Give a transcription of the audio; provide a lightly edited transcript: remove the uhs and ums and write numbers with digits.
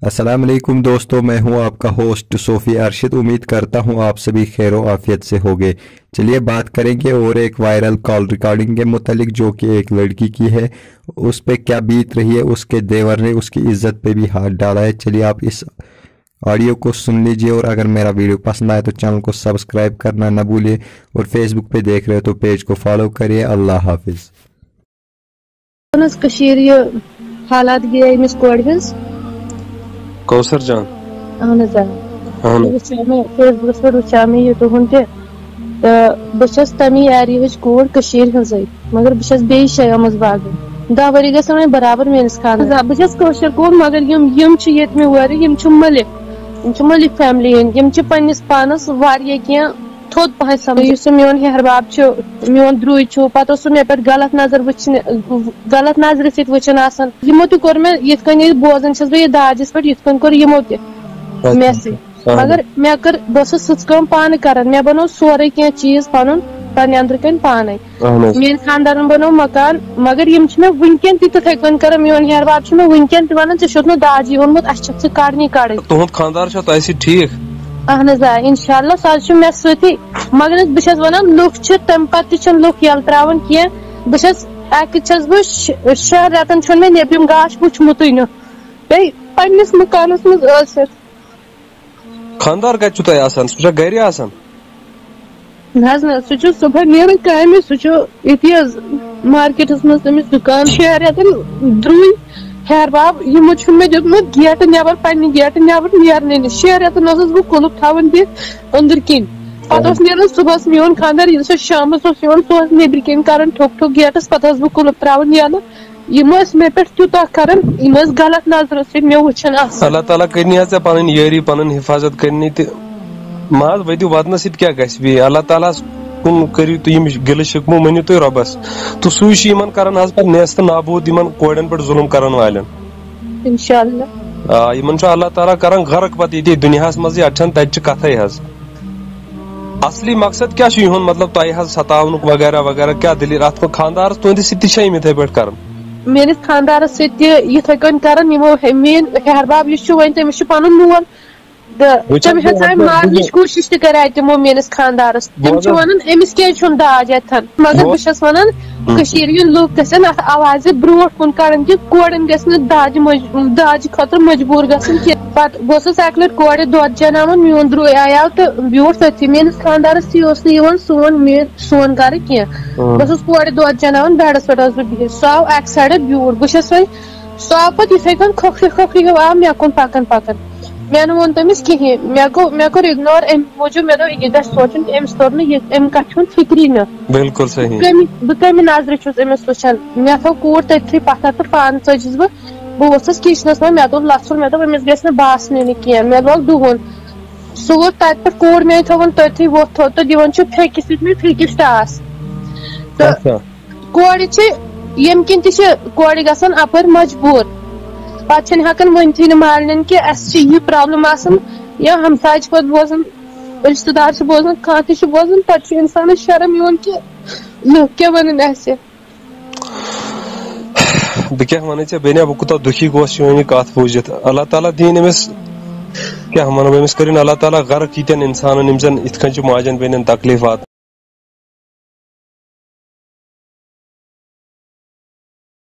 अस्सलाम वालेकुम दोस्तों, मैं हूं आपका होस्ट सोफ़ी अरशद। उम्मीद करता हूं आप सभी खैर व आफियत से होंगे। चलिए बात करेंगे और एक वायरल कॉल रिकॉर्डिंग के मुतालिक जो कि एक लड़की की है, उस पे क्या बीत रही है। उसके देवर ने उसकी इज्जत पे भी हाथ डाला है। चलिए आप इस ऑडियो को सुन लीजिए और अगर मेरा वीडियो पसंद आए तो चैनल को सब्सक्राइब करना न भूलिए और फेसबुक पे देख रहे हो तो पेज को फॉलो करिए। अल्लाह हाफिज। हालात गए अमिस कोर हज कौसर जान फेसबुकस पे वुचा मे यह तुहद बस तमी एरिया कोर हज मगर बस बे शाय बाग 10 वरी ग बराबर मेस खान बस कोर मगर मे वर मलिक फैमिली पन्निस पानस क्या थोद पह समझ मोन हेहरबाब मोन द्रुय पे मे पे गलत नजर गलत नजर सो वो तोर मे ये बोजान बह दाजस पे कोर यमो मे मगर मे कर बस सम पान कर मे बनो सोरे क्या चीज पन पे अंदर कन पान मेन खानदार बनो मकान मगर मे वनकन तथे कन कर मोन हेहरबाब मे वनकन वन े दाजी वोनमुत अ कड़नी कड़ तुहद खानदार ठीक अहन इंशाल्लाह सह मे सती मगर बस वन लुक तम पे लुक यल त्रावन की बस बह 6 रेतन मे नेबिम गाश वुचमुत बे पन्निस मकानस मज खानदार कत गर सह सुबह नीर काम सह मार्केटस मज तमिस दुकान 6 रेतन द्रुय हेहरबाब यमो मे दुत गेट नबर पे गेट नबर नीरने 6 रेतन बह कुलुप थवन दिख अंदर किन पे नीर सुबह मोन खानदार शाम सह नबर कन कर ठुक ठुक गेटस पे बह कुलुप त्रावन यल मे पे तूता कर गलत नजर सो मे वुचन अल्लाह ताला कर पन यारी पन हिफाजत कर माज वत वतन क्या ग अल्लाह ताला कुन करू तुम गिल शिकमो मनु तुम रबस तो सू कर नेस्त नाबूद कोड़न पे जुल्म कर वाल इंशाअल्लाह अल्लाह ताला कर गर्क पे दुनिया मज अटन तत कथ असली मकसद क्या मतलब तुह सतावन वगैरह वगैरह क्या दलील अत खानदार तुंदस इथे पे कर मेस खानदार सथे कर मेन हेहरबाब वन तमिस पन मोल मारन कोशिश कर तमो मेस खानदारस तम वन अमिस क्या दाज अथन मगर बस वन लुक गन आवाज ब्रो कुन कड़न कि कोड़न दाज खतर मजबूर गत बस अक लट कोड़ दोद चनावन मोन द्रुय आया तो ब्यूट तथी मेस खानदारस सोन गर की बस कोड़ दोद चनावन बेडस पे बिहित सह आव अक साइड ब्यूट बस सह आव पे इथे कन खोखरी खोखरी आव मे कुन पकन पकन मे वोन तमिस कहें मे कोर इग्नोर अम मूजूब मे दोप यह सोचन कि अमिस तोर अम कथ फिक्री न बिल्कुल सही बह कम नजर अमिस वुचान मे थो कूट तथी पत्थर पे पान चजस बह वोसस किचनस मे दोप लथुन मे दोप अमिस गि बासन कह मे लोग दुहन सह वो तत पे कूड़ मे थोन तथी वोथ थो तो दिवन फेकिस फेकिस टास तो कोड़ यम किन कोड़ गसन अपर मजबूर पे हेकान वनथी मालन कि यह प्रॉब्लम या हमसाय पे बोजान रिश्तेदार बोजान कह तह बोजान पे इंसान शर्म कि लुक क्या वन बह क्या वन बेनिया बह कूत दुखी गोस कत बूझित अल्लाह ताला दीन अमिस क्या वन अमिस कर अल्लाह ताला गर्क यीतन इंसान यम जन इत माजन बेन तकलीफ